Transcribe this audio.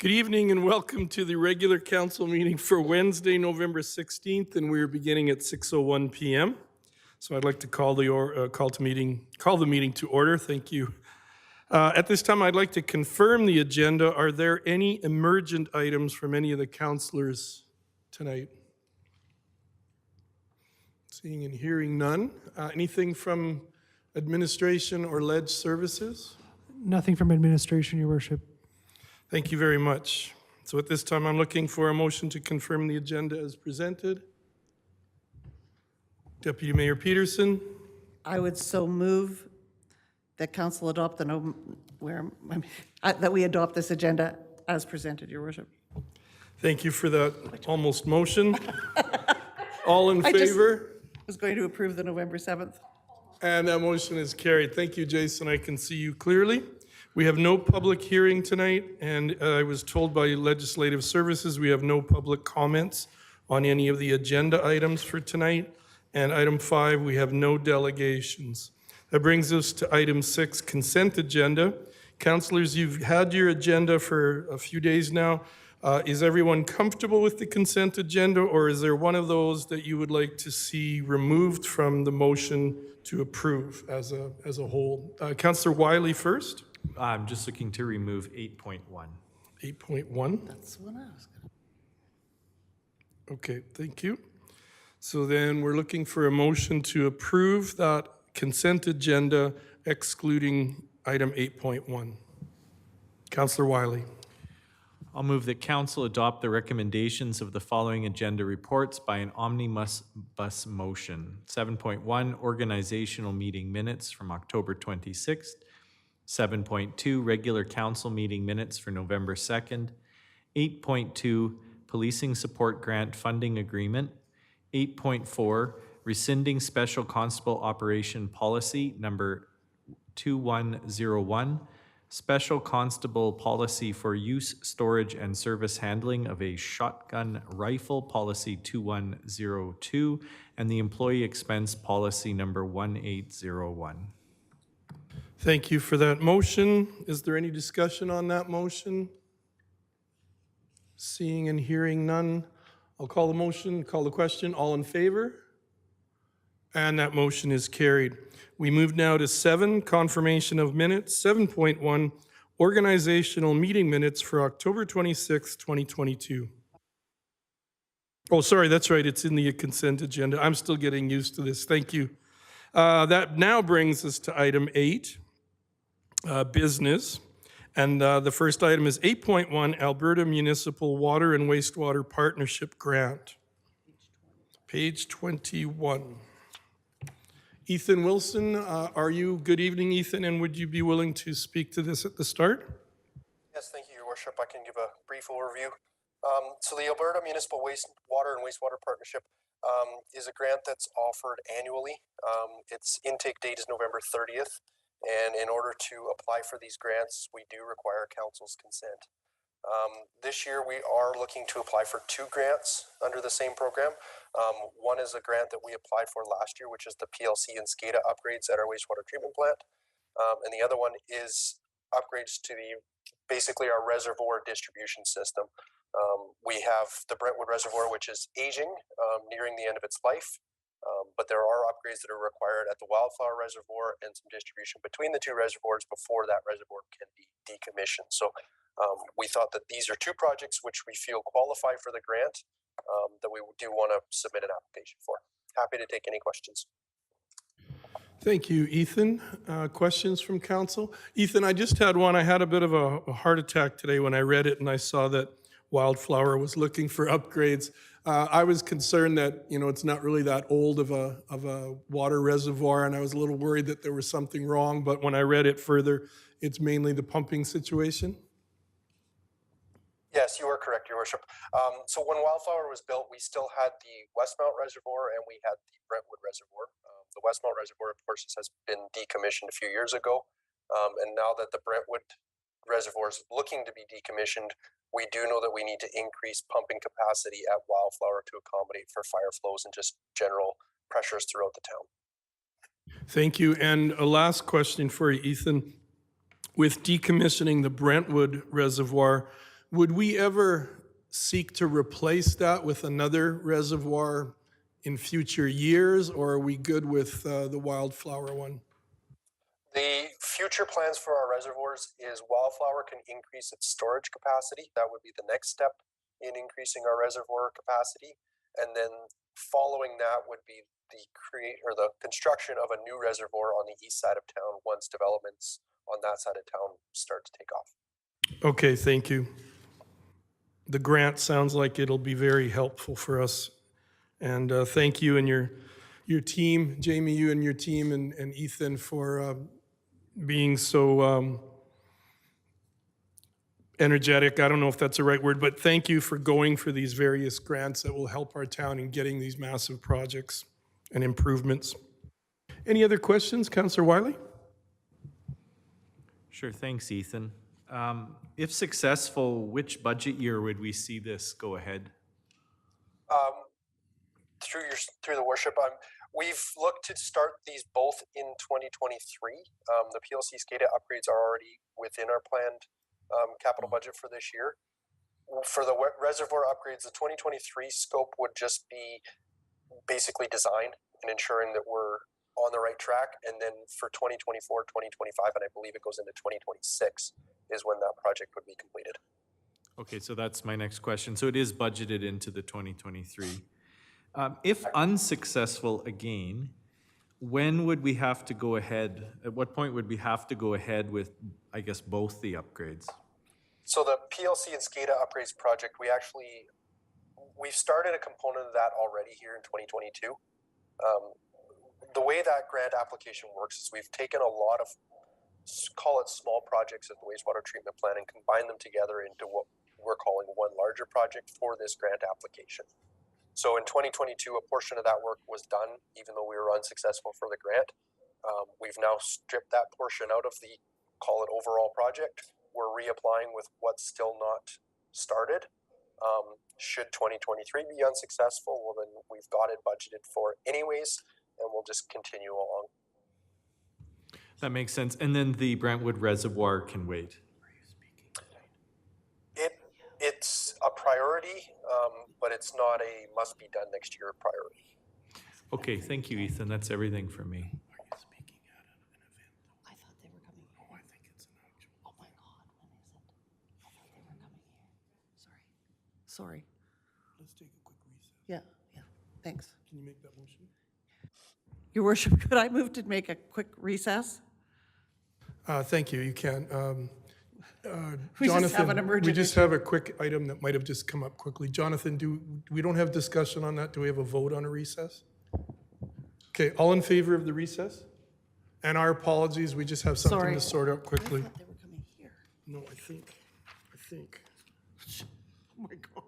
Good evening and welcome to the regular council meeting for Wednesday, November 16th, and we're beginning at 6:01 p.m. So I'd like to call the meeting to order. Thank you. At this time, I'd like to confirm the agenda. Are there any emergent items from any of the councilors tonight? Seeing and hearing none. Anything from administration or ledge services? Nothing from administration, Your Worship. Thank you very much. So at this time, I'm looking for a motion to confirm the agenda as presented. Deputy Mayor Peterson. I would so move that council adopt that we adopt this agenda as presented, Your Worship. Thank you for that almost motion. All in I just- favor? Was going to approve the November 7th. And that motion is carried. Thank you, Jason. I can see you clearly. We have no public hearing tonight, and I was told by Legislative Services we have no public comments on any of the agenda items for tonight. And item 5, we have no delegations. That brings us to item 6, consent agenda. Councilors, you've had your agenda for a few days now. Is everyone comfortable with the consent agenda, or is there one of those that you would like to see removed from the motion to approve as a whole? Councillor Wiley first. I'm just looking to remove 8.1. 8.1. That's what I was going to. Okay, thank you. So then we're looking for a motion to approve that consent agenda excluding item 8.1. Councillor Wiley. I'll move that council adopt the recommendations of the following agenda reports by an omnibus motion. 7.1, organizational meeting minutes from October 26th. 7.2, regular council meeting minutes for November 2nd. 8.2, policing support grant funding agreement. 8.4, rescinding special constable operation policy number 2101. Special constable policy for use, storage, and service handling of a shotgun rifle, policy 2102, and the employee expense policy number 1801. Thank you for that motion. Is there any discussion on that motion? Seeing and hearing none, I'll call the motion, call the question. All in favor? And that motion is carried. We move now to 7, confirmation of minutes. 7.1, organizational meeting minutes for October 26, 2022. Oh, sorry, that's right. It's in the consent agenda. I'm still getting used to this. Thank you. That now brings us to item 8, business. And the first item is 8.1, Alberta Municipal Water and Wastewater Partnership Grant. Page 21. Ethan Wilson, good evening, Ethan, and would you be willing to speak to this at the start? Yes, thank you, Your Worship. I can give a brief overview. So the Alberta Municipal Water and Wastewater Partnership is a grant that's offered annually. Its intake date is November 30th, and in order to apply for these grants, we do require council's consent. This year, we are looking to apply for 2 grants under the same program. One is a grant that we applied for last year, which is the PLC and SCADA upgrades at our wastewater treatment plant. And the other one is upgrades to basically our reservoir distribution system. We have the Brentwood Reservoir, which is aging, nearing the end of its life. But there are upgrades that are required at the Wildflower Reservoir and some distribution between the 2 reservoirs before that reservoir can be decommissioned. So we thought that these are 2 projects which we feel qualify for the grant that we do want to submit an application for. Happy to take any questions. Thank you, Ethan. Questions from council? Ethan, I just had one. I had a bit of a heart attack today when I read it and I saw that Wildflower was looking for upgrades. I was concerned that, it's not really that old of a water reservoir, and I was a little worried that there was something wrong, but when I read it further, it's mainly the pumping situation. Yes, you are correct, Your Worship. So when Wildflower was built, we still had the Westmount Reservoir and we had the Brentwood Reservoir. The Westmount Reservoir, of course, has been decommissioned a few years ago. And now that the Brentwood Reservoir is looking to be decommissioned, we do know that we need to increase pumping capacity at Wildflower to accommodate for fire flows and just general pressures throughout the town. Thank you. And a last question for you, Ethan. With decommissioning the Brentwood Reservoir, Would we ever seek to replace that with another reservoir in future years, or are we good with the Wildflower one? The future plans for our reservoirs is Wildflower can increase its storage capacity. That would be the next step in increasing our reservoir capacity. And then following that would be the construction of a new reservoir on the east side of town once developments on that side of town start to take off. Okay, thank you. The grant sounds like it'll be very helpful for us. And thank you and your team, Jamie, you and your team, and Ethan for being so energetic. I don't know if that's the right word, but thank you for going for these various grants that will help our town in getting these massive projects and improvements. Any other questions, Councillor Wiley? Sure, thanks, Ethan. If successful, which budget year would we see this go ahead? Through the worship, we've looked to start these both in 2023. The PLC SCADA upgrades are already within our planned capital budget for this year. For the reservoir upgrades, the 2023 scope would just be basically design and ensuring that we're on the right track. And then for 2024, 2025, and I believe it goes into 2026 is when that project would be completed. Okay, so that's my next question. So it is budgeted into the 2023. If unsuccessful again, when would we have to go ahead? At what point would we have to go ahead with, I guess, both the upgrades? So the PLC and SCADA upgrades project, we've started a component of that already here in 2022. The way that grant application works is we've taken a lot of, call it small projects at the wastewater treatment plant and combined them together into what we're calling one larger project for this grant application. So in 2022, a portion of that work was done, even though we were unsuccessful for the grant. We've now stripped that portion out of the, call it overall project. We're reapplying with what's still not started. Should 2023 be unsuccessful, well then we've got it budgeted for anyways, and we'll just continue along. That makes sense. And then the Brentwood Reservoir can wait. It's a priority, but it's not a must be done next year priority. Okay, thank you, Ethan. That's everything for me. I thought they were coming here. Oh, I think it's an actual. Oh my God, when is it? I thought they were coming here. Sorry. Let's take a quick recess. Yeah, thanks. Can you make that motion? Your worship, could I move to make a quick recess? Thank you, you can. We just have Jonathan, an emergent we just have a quick item that might have just come up quickly. Jonathan, we don't have discussion on that? Do we have a vote on a recess? Okay, all in favor of the recess? And our apologies, we just have something Sorry. to sort out quickly. I thought they were coming here. No, I think. Oh my God.